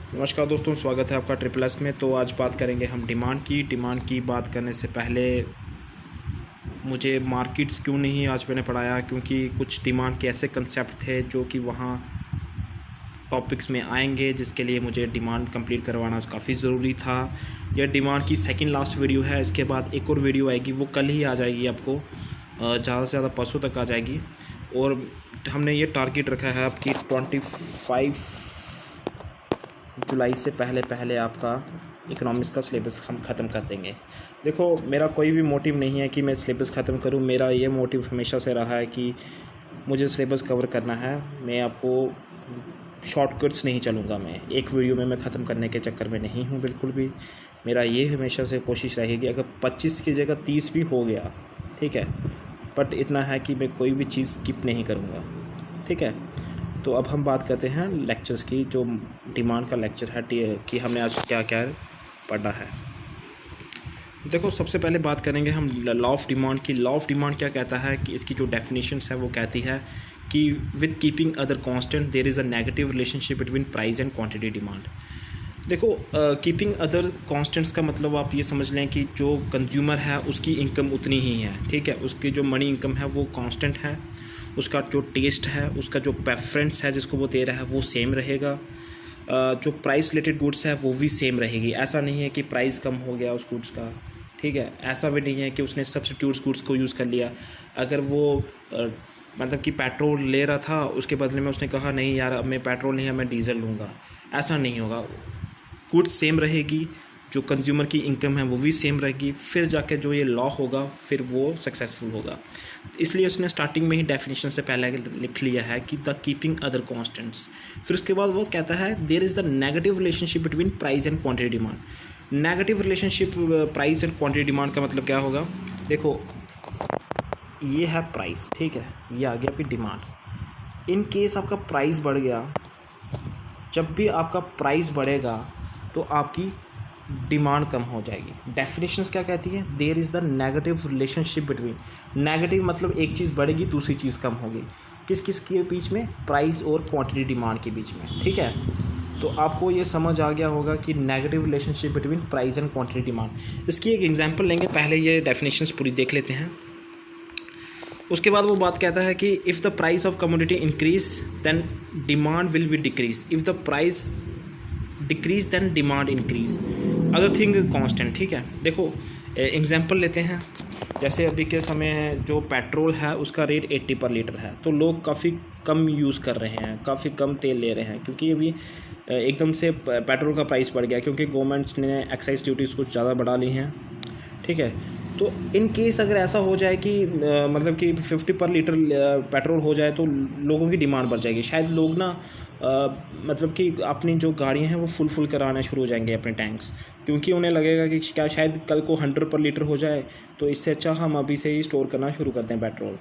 नमस्कार दोस्तों, स्वागत है आपका ट्रिपल एस में। तो आज बात करेंगे हम डिमांड की बात करने से पहले मुझे मार्केट्स क्यों नहीं आज मैंने पढ़ाया, क्योंकि कुछ डिमांड के ऐसे कंसेप्ट थे जो कि वहाँ टॉपिक्स में आएंगे, जिसके लिए मुझे डिमांड कंप्लीट करवाना काफ़ी ज़रूरी था। यह डिमांड की सेकंड लास्ट वीडियो है। इसके बाद एक और वीडियो आएगी, वो कल ही आ जाएगी, आपको ज़्यादा से ज़्यादा परसों तक आ जाएगी। और हमने ये टारगेट रखा है आपकी 25 जुलाई से पहले आपका इकोनॉमिक्स का सिलेबस हम ख़त्म कर देंगे। देखो, मेरा कोई भी मोटिव नहीं है कि मैं सिलेबस ख़त्म करूं। मेरा ये मोटिव हमेशा से रहा है कि मुझे सिलेबस कवर करना है। मैं आपको शॉर्टकट्स नहीं चलूँगा। मैं एक वीडियो में मैं ख़त्म करने के चक्कर में नहीं हूँ बिल्कुल भी। मेरा ये हमेशा से कोशिश रहेगी, अगर 25 की जगह 30 भी हो गया, ठीक है, बट इतना है कि मैं कोई भी चीज़ स्किप नहीं करूँगा, ठीक है। तो अब हम बात करते हैं लेक्चर्स की, जो डिमांड का लेक्चर है कि हमने आज क्या क्या पढ़ा है। देखो, सबसे पहले बात करेंगे हम लॉ ऑफ डिमांड की। लॉ ऑफ डिमांड क्या कहता है कि इसकी जो डेफिनेशंस है वो कहती है कि with keeping other constant there is a negative relationship between price and quantity demand. देखो, कीपिंग अदर कांस्टेंट्स का मतलब आप ये समझ लें कि जो कंज्यूमर है उसकी इनकम उतनी ही है, ठीक है। उसकी जो मनी इनकम है वो कांस्टेंट है, उसका जो टेस्ट है, उसका जो प्रेफरेंस है जिसको वो दे रहा है वो सेम रहेगा। जो प्राइस रिलेटेड गुड्स है वो भी सेम रहेगी। ऐसा नहीं है कि प्राइस कम हो गया उस गुड्स का, ठीक है। ऐसा भी नहीं है कि उसने सब्स्टिट्यूट्स गुड्स को यूज़ कर लिया। अगर वो मतलब कि पेट्रोल ले रहा था, उसके बदले में उसने कहा नहीं यार, अब मैं पेट्रोल नहीं है, मैं डीजल लूँगा, ऐसा नहीं होगा। गुड्स सेम रहेगी, जो कंज्यूमर की इनकम है वो भी सेम रहेगी, फिर जाके जो ये लॉ होगा फिर वो सक्सेसफुल होगा। इसलिए उसने स्टार्टिंग में ही डेफिनेशन से पहले लिख लिया है कि द कीपिंग अदर कांस्टेंट्स। फिर उसके बाद वो कहता है there is the negative relationship between price and quantity demand. Negative relationship price and quantity demand का मतलब क्या होगा? देखो, ये है प्राइस, ठीक है, ये आ गया आपकी डिमांड। इन केस आपका प्राइस बढ़ गया, जब भी आपका प्राइस बढ़ेगा तो आपकी डिमांड कम हो जाएगी। डेफिनेशंस क्या कहती है? There is the negative relationship between. Negative मतलब एक चीज़ बढ़ेगी दूसरी चीज़ कम होगी। किस किस के बीच में? प्राइस और क्वांटिटी डिमांड के बीच में, ठीक है। तो आपको ये समझ आ गया होगा कि negative relationship between price and quantity demand. इसकी एक एग्जांपल लेंगे, पहले ये डेफिनेशंस पूरी देख लेते हैं। उसके बाद वो बात कहता है कि if the price of commodity increase then demand will be decrease, if the price decrease then demand increase, other thing constant, ठीक है। देखो, एग्जांपल लेते हैं। जैसे अभी के समय जो पेट्रोल है उसका रेट 80 पर लीटर है, तो लोग काफ़ी कम यूज़ कर रहे हैं, काफ़ी कम तेल ले रहे हैं, क्योंकि अभी एकदम से पेट्रोल का प्राइस बढ़ गया, क्योंकि गवर्नमेंट्स ने एक्साइज ड्यूटीज़ कुछ ज़्यादा बढ़ा ली हैं, ठीक है। तो इन केस अगर ऐसा हो जाए कि मतलब कि 50 पर लीटर पेट्रोल हो जाए, तो लोगों की डिमांड बढ़ जाएगी। शायद लोग ना मतलब कि अपनी जो गाड़ियाँ हैं वो फुल कराना शुरू हो जाएंगे अपने टैंक्स, क्योंकि उन्हें लगेगा कि क्या शायद कल को 100 पर लीटर हो जाए, तो इससे अच्छा हम अभी से ही स्टोर करना शुरू कर दें पेट्रोल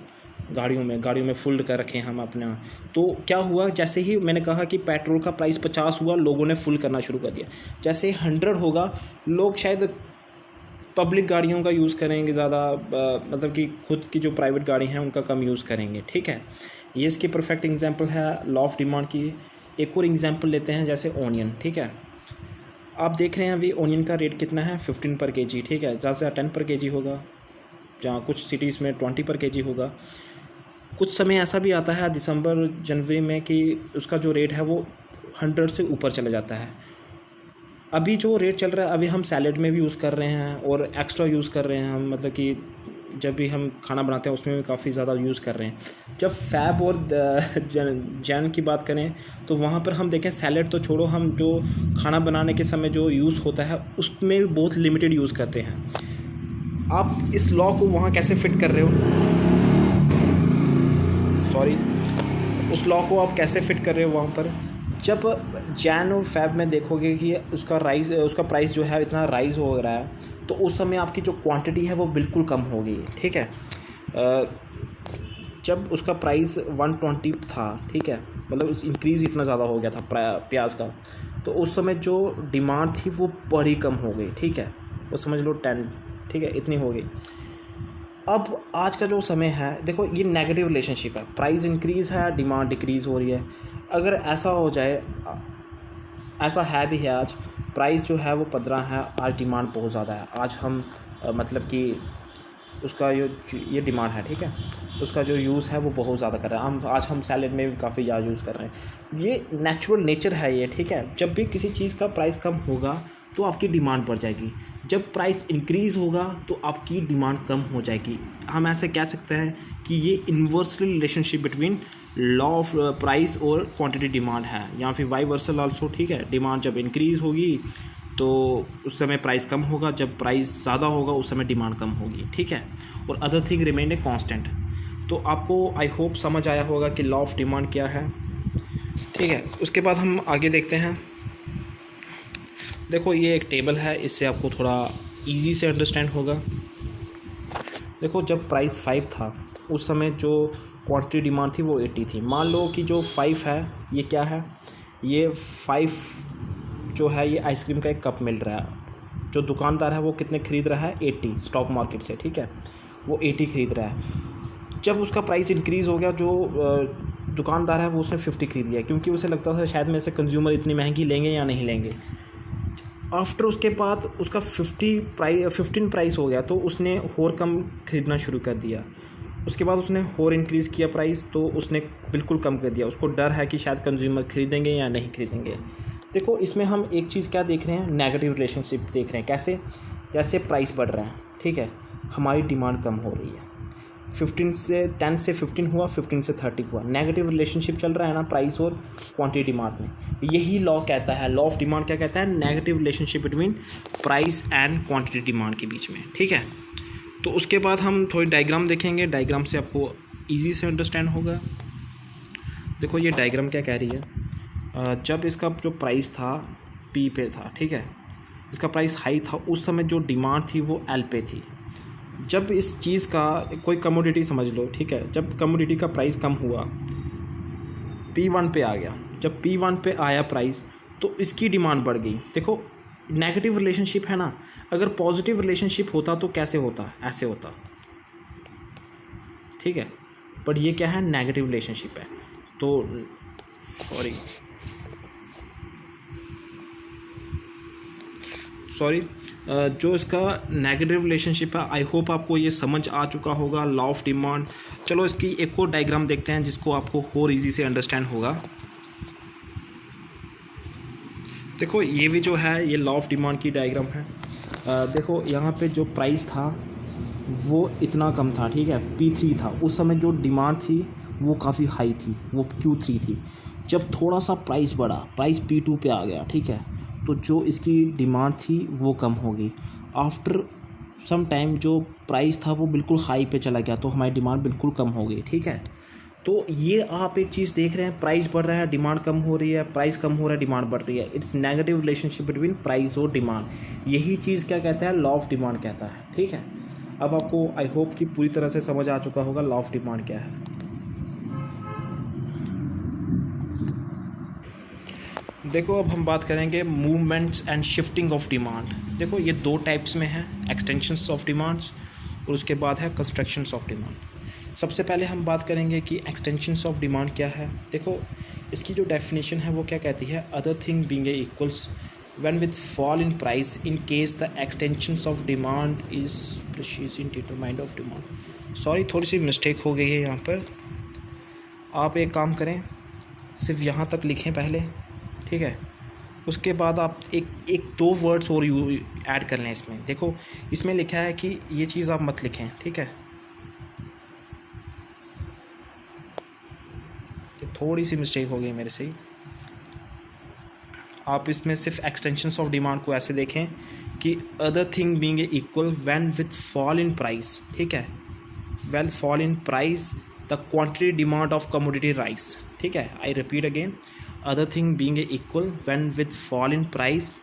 गाड़ियों में फुल कर रखें हम अपना। तो क्या हुआ, जैसे ही मैंने कहा कि पेट्रोल का प्राइस 50 हुआ, लोगों ने फुल करना शुरू कर दिया। जैसे 100 होगा, लोग शायद पब्लिक गाड़ियों का यूज़ करेंगे ज़्यादा, मतलब कि खुद की जो प्राइवेट गाड़ी हैं उनका कम यूज़ करेंगे, ठीक है। ये इसकी परफेक्ट एग्जांपल है लॉ ऑफ डिमांड की। एक और एग्जांपल लेते हैं, जैसे ओनियन, ठीक है। आप देख रहे हैं अभी ओनियन का रेट कितना है? 15 पर केजी, ठीक है। ज़्यादा से ज़्यादा 10 पर केजी होगा, जहाँ कुछ सिटीज़ में 20 पर केजी होगा। कुछ समय ऐसा भी आता है दिसंबर जनवरी में कि उसका जो रेट है वो 100 से ऊपर चला जाता है। अभी जो रेट चल रहा है, अभी हम सैलेड में भी यूज़ कर रहे हैं और एक्स्ट्रा यूज़ कर रहे हैं हम, मतलब कि जब भी हम खाना बनाते हैं उसमें भी काफ़ी ज़्यादा यूज़ कर रहे हैं। जब फैब और जैन की बात करें तो वहाँ पर हम देखें, सैलेड तो छोड़ो, हम जो खाना बनाने के समय जो यूज़ होता है उसमें भी बहुत लिमिटेड यूज़ करते हैं। आप इस लॉ को वहाँ कैसे फिट कर रहे हो? सॉरी, उस लॉ को आप कैसे फिट कर रहे हो वहाँ पर? जब जैन और फैब में देखोगे कि उसका प्राइस जो है इतना राइज़ हो रहा है, तो उस समय आपकी जो क्वांटिटी है वो बिल्कुल कम होगी, ठीक है। जब उसका प्राइस 120 था, ठीक है, मतलब इंक्रीज़ इतना ज़्यादा हो गया था प्याज का, तो उस समय जो डिमांड थी वो बड़ी कम हो गई, ठीक है। वो समझ लो 10, ठीक है, इतनी हो गई। अब आज का जो समय है, देखो ये नेगेटिव रिलेशनशिप है, प्राइस इंक्रीज़ है, डिमांड डिक्रीज़ हो रही है। अगर ऐसा हो जाए ऐसा है भी है। आज प्राइस जो है वो 15 है, आज डिमांड बहुत ज़्यादा है। आज हम मतलब कि उसका ये डिमांड है, ठीक है, उसका जो यूज़ है वो बहुत ज़्यादा कर रहे हैं। आज हम सैलेड में भी काफ़ी ज़्यादा यूज़ कर रहे हैं। ये नेचुरल नेचर है ये, ठीक है। जब भी किसी चीज़ का प्राइस कम होगा तो आपकी डिमांड बढ़ जाएगी, जब प्राइस इंक्रीज़ होगा तो आपकी डिमांड कम हो जाएगी। हम ऐसे कह सकते हैं कि ये inversely relationship between law of price और क्वांटिटी डिमांड है, या फिर वाई वर्सल आल्सो, ठीक है। डिमांड जब इंक्रीज़ होगी तो उस समय प्राइस कम होगा, जब प्राइस ज़्यादा होगा उस समय डिमांड कम होगी, ठीक है। और other thing remain a constant. तो आपको आई होप समझ आया होगा कि लॉ ऑफ डिमांड क्या है, ठीक है। उसके बाद हम आगे देखते हैं। देखो ये एक टेबल है, इससे आपको थोड़ा इजी से अंडरस्टैंड होगा। देखो जब प्राइस 5 था उस समय जो क्वांटिटी डिमांड थी वो 80 थी। मान लो कि जो 5 है ये क्या है, ये 5 जो है ये आइसक्रीम का एक कप मिल रहा है। जो दुकानदार है वो कितने ख़रीद रहा है, 80 स्टॉक मार्केट से, ठीक है, वो 80 ख़रीद रहा है। जब उसका प्राइस इंक्रीज़ हो गया, जो दुकानदार है वो उसने 50 ख़रीद लिया, क्योंकि उसे लगता था शायद मेरे से कंज्यूमर इतनी महंगी लेंगे या नहीं लेंगे। आफ्टर उसके बाद उसका 15 प्राइस हो गया तो उसने और कम ख़रीदना शुरू कर दिया। उसके बाद उसने और इंक्रीज़ किया प्राइस, तो उसने बिल्कुल कम कर दिया। उसको डर है कि शायद कंज्यूमर ख़रीदेंगे या नहीं ख़रीदेंगे। देखो इसमें हम एक चीज़ क्या देख रहे हैं, नेगेटिव रिलेशनशिप देख रहे हैं। कैसे, जैसे प्राइस बढ़ रहा है, ठीक है, हमारी डिमांड कम हो रही है। 10 से 15 हुआ, 15 से 30 हुआ, नेगेटिव रिलेशनशिप चल रहा है ना प्राइस और क्वांटिटी डिमांड में। यही लॉ कहता है, लॉ ऑफ डिमांड क्या कहता है, negative relationship between price and quantity demand के बीच में, ठीक है। तो उसके बाद हम थोड़ी डायग्राम देखेंगे, डायग्राम से आपको ईजी से अंडरस्टैंड होगा। देखो ये डायग्राम क्या कह रही है, जब इसका जो प्राइस था पी पे था, ठीक है, इसका प्राइस हाई था, उस समय जो डिमांड थी वो एल पे थी। जब इस चीज़ का कोई कमोडिटी समझ लो, ठीक है, जब कमोडिटी का प्राइस कम हुआ, P1 पे आ गया, जब P1 पे आया प्राइस तो इसकी डिमांड बढ़ गई। देखो नेगेटिव रिलेशनशिप है ना, अगर पॉजिटिव रिलेशनशिप होता तो कैसे होता, ऐसे होता, ठीक है, बट ये क्या है, नेगेटिव रिलेशनशिप है। तो सॉरी जो इसका नेगेटिव रिलेशनशिप है, आई होप आपको ये समझ आ चुका होगा, लॉ ऑफ डिमांड। चलो इसकी एक और डायग्राम देखते हैं जिसको आपको और इजी से अंडरस्टैंड होगा। देखो ये भी जो है ये लॉ ऑफ डिमांड की डायग्राम है। देखो यहाँ पे जो प्राइस था वो इतना कम था, ठीक है, P3 था। उस समय जो डिमांड थी वो काफ़ी हाई थी, वो Q3 थी। जब थोड़ा सा प्राइस बढ़ा, प्राइस P2 पे आ गया, ठीक है, तो जो इसकी डिमांड थी वो कम हो गई। आफ्टर सम टाइम जो प्राइस था वो बिल्कुल हाई पे चला गया, तो हमारी डिमांड बिल्कुल कम हो गई, ठीक है। तो ये आप एक चीज़ देख रहे हैं, प्राइस बढ़ रहा है, डिमांड कम हो रही है, प्राइस कम हो रहा है, डिमांड बढ़ रही है। It's negative relationship between price और डिमांड। यही चीज़ क्या कहता है, लॉ ऑफ डिमांड कहता है, ठीक है। अब आपको आई होप कि पूरी तरह से समझ आ चुका होगा लॉ ऑफ डिमांड क्या है। देखो अब हम बात करेंगे movements and shifting of demand. देखो ये दो टाइप्स में है, एक्सटेंशंस ऑफ डिमांड्स और उसके बाद है कंस्ट्रक्शंस ऑफ डिमांड। सबसे पहले हम बात करेंगे कि एक्सटेंशंस ऑफ डिमांड क्या है। देखो इसकी जो डेफिनेशन है वो क्या कहती है, other thing being equals when with fall in price in case the extensions of demand is precious in determined of demand. Sorry थोड़ी सी मिस्टेक हो गई है यहाँ पर। आप एक काम करें, सिर्फ यहाँ तक लिखें पहले, ठीक है, उसके बाद आप एक दो वर्ड्स और ऐड कर लें इसमें। देखो इसमें लिखा है कि ये चीज़ आप मत लिखें, ठीक है, तो थोड़ी सी मिस्टेक हो गई मेरे से ही। आप इसमें सिर्फ एक्सटेंशंस ऑफ डिमांड को ऐसे देखें कि other thing being equal when with fall in price, ठीक है, when fall in price the quantity demand of commodity rice, ठीक है। I repeat again, other thing being equal when with fall in price,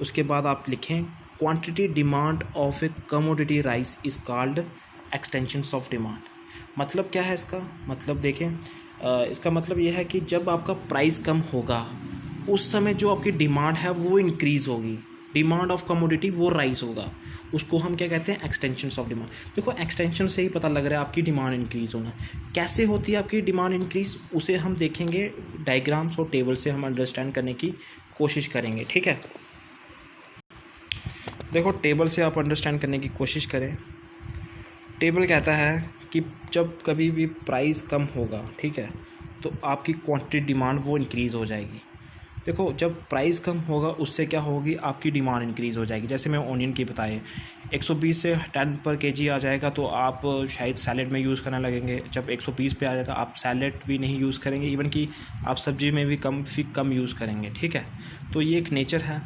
उसके बाद आप लिखें quantity demand of A commodity rice is called extensions of demand. मतलब क्या है इसका मतलब, देखें इसका मतलब ये है कि जब आपका प्राइस कम होगा उस समय जो आपकी डिमांड है वो इंक्रीज़ होगी, डिमांड ऑफ कमोडिटी वो राइज होगा, उसको हम क्या कहते हैं, एक्सटेंशन ऑफ डिमांड। देखो एक्सटेंशन से ही पता लग रहा है आपकी डिमांड इंक्रीज़ होना। कैसे होती है आपकी डिमांड इंक्रीज़, उसे हम देखेंगे डायग्राम्स और टेबल से हम अंडरस्टैंड करने की कोशिश करेंगे, ठीक है। देखो टेबल से आप अंडरस्टैंड करने की कोशिश करें। टेबल कहता है कि जब कभी भी प्राइस कम होगा, ठीक है, तो आपकी क्वांटिटी डिमांड वो इंक्रीज़ हो जाएगी। देखो जब प्राइस कम होगा उससे क्या होगी, आपकी डिमांड इंक्रीज़ हो जाएगी। जैसे मैं ऑनियन की बताए 120 से 10 पर केजी आ जाएगा तो आप शायद सैलेड में यूज़ करने लगेंगे। जब 120 पे आ जाएगा आप सैलेड भी नहीं यूज़ करेंगे, इवन कि आप सब्जी में भी कम यूज़ करेंगे, ठीक है। तो ये एक नेचर है,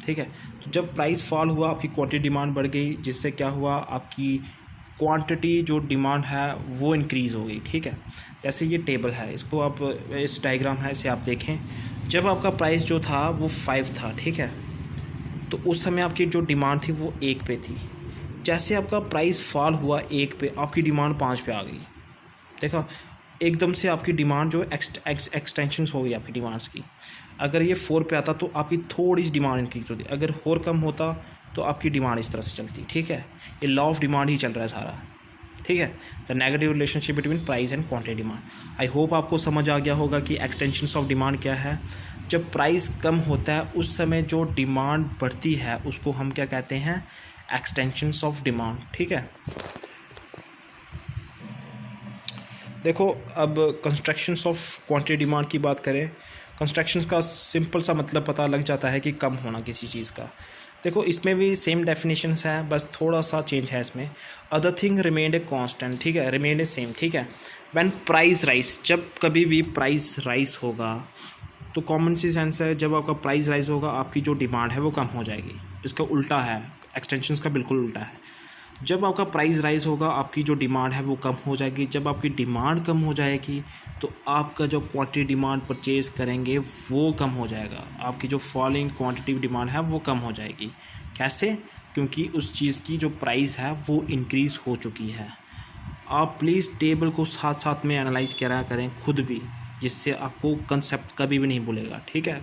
ठीक है। तो जब प्राइस फॉल हुआ आपकी क्वांटिटी डिमांड बढ़ गई, जिससे क्या हुआ, आपकी क्वांटिटी जो डिमांड है वो इंक्रीज़ हो गई, ठीक है। जैसे ये टेबल है, इसको आप, इस डायग्राम है इसे आप देखें। जब आपका प्राइस जो था वो 5 था, ठीक है, तो उस समय आपकी जो डिमांड थी वो 1 पे थी। जैसे आपका प्राइस फॉल हुआ 1 पे, आपकी डिमांड 5 पे आ गई। देखा, एकदम से आपकी डिमांड जो एक्सटेंशंस हो गई आपकी डिमांड्स की। अगर ये 4 पे आता तो आपकी थोड़ी सी डिमांड इंक्रीज होती, अगर और कम होता तो आपकी डिमांड इस तरह से चलती, ठीक है। ये लॉ ऑफ डिमांड ही चल रहा है सारा, ठीक है। The negative relationship between price and quantity demand. I hope आपको समझ आ गया होगा कि एक्सटेंशंस ऑफ डिमांड क्या है। जब प्राइस कम होता है उस समय जो डिमांड बढ़ती है उसको हम क्या कहते हैं, एक्सटेंशंस ऑफ डिमांड, ठीक है। देखो अब कंस्ट्रक्शंस ऑफ क्वांटिटी डिमांड की बात करें। कंस्ट्रक्शंस का सिंपल सा मतलब पता लग जाता है कि कम होना किसी चीज़ का। देखो इसमें भी सेम डेफिनेशंस है, बस थोड़ा सा चेंज है इसमें। Other thing remained a constant, ठीक है, रिमेंड ए सेम, ठीक है। व्हेन प्राइस राइज, जब कभी भी प्राइस राइज होगा तो कॉमन सी सेंस है, जब आपका प्राइस राइज होगा आपकी जो डिमांड है वो कम हो जाएगी। इसका उल्टा है, एक्सटेंशंस का बिल्कुल उल्टा है। जब आपका प्राइस राइज होगा आपकी जो डिमांड है वो कम हो जाएगी। जब आपकी डिमांड कम हो जाएगी तो आपका जो क्वांटिटी डिमांड परचेज़ करेंगे वो कम हो जाएगा। आपकी जो फॉलोइंग क्वांटिटी डिमांड है वो कम हो जाएगी। कैसे? क्योंकि उस चीज़ की जो प्राइस है वो इंक्रीज़ हो चुकी है। आप प्लीज़ टेबल को साथ साथ में एनालाइज करा करें खुद भी, जिससे आपको कंसेप्ट कभी भी नहीं भूलेगा, ठीक है।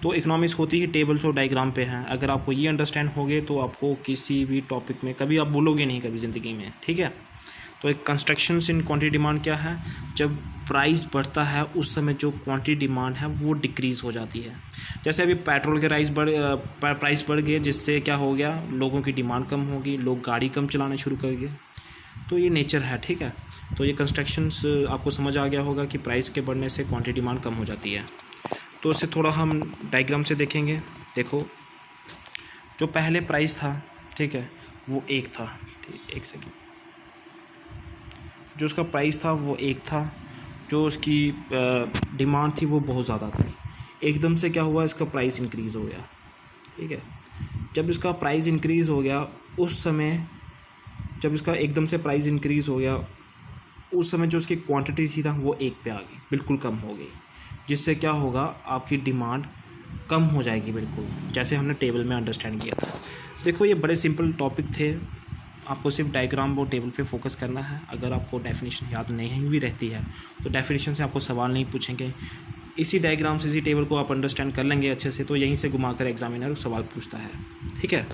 तो इकोनॉमिक्स होती ही टेबल्स और डायग्राम पे हैं। अगर आपको ये अंडरस्टैंड हो गए तो आपको किसी भी टॉपिक में कभी आप भूलोगे नहीं कभी ज़िंदगी में, ठीक है। तो एक कंस्ट्रक्शंस इन क्वांटिटी डिमांड क्या है, जब प्राइस बढ़ता है उस समय जो क्वांटिटी डिमांड है वो डिक्रीज़ हो जाती है। जैसे अभी पेट्रोल के प्राइस बढ़ गए, जिससे क्या हो गया, लोगों की डिमांड कम होगी, लोग गाड़ी कम चलाने शुरू कर गए। तो ये नेचर है, ठीक है। तो ये कंस्ट्रक्शंस आपको समझ आ गया होगा कि प्राइस के बढ़ने से क्वांटिटी डिमांड कम हो जाती है। तो इससे थोड़ा हम डायग्राम से देखेंगे। देखो जो पहले प्राइस था, ठीक है, वो 1 था, ठीक, एक सेकेंड, जो उसका प्राइस था वो 1 था, जो उसकी डिमांड थी वो बहुत ज़्यादा थी। एकदम से क्या हुआ, इसका प्राइस इंक्रीज़ हो गया, ठीक है। जब इसका प्राइस इंक्रीज़ हो गया उस समय, जब इसका एकदम से प्राइस इंक्रीज़ हो गया उस समय जो उसकी क्वांटिटी थी ना वो 1 पे आ गई, बिल्कुल कम हो गई, जिससे क्या होगा, आपकी डिमांड कम हो जाएगी, बिल्कुल जैसे हमने टेबल में अंडरस्टैंड किया था। देखो ये बड़े सिंपल टॉपिक थे, आपको सिर्फ डायग्राम और टेबल पे फोकस करना है। अगर आपको डेफिनेशन याद नहीं भी रहती है तो डेफिनेशन से आपको सवाल नहीं पूछेंगे, इसी डायग्राम से, इसी टेबल को आप अंडरस्टैंड कर लेंगे अच्छे से, तो यहीं से घुमाकर एग्जामिनर सवाल पूछता है, ठीक है।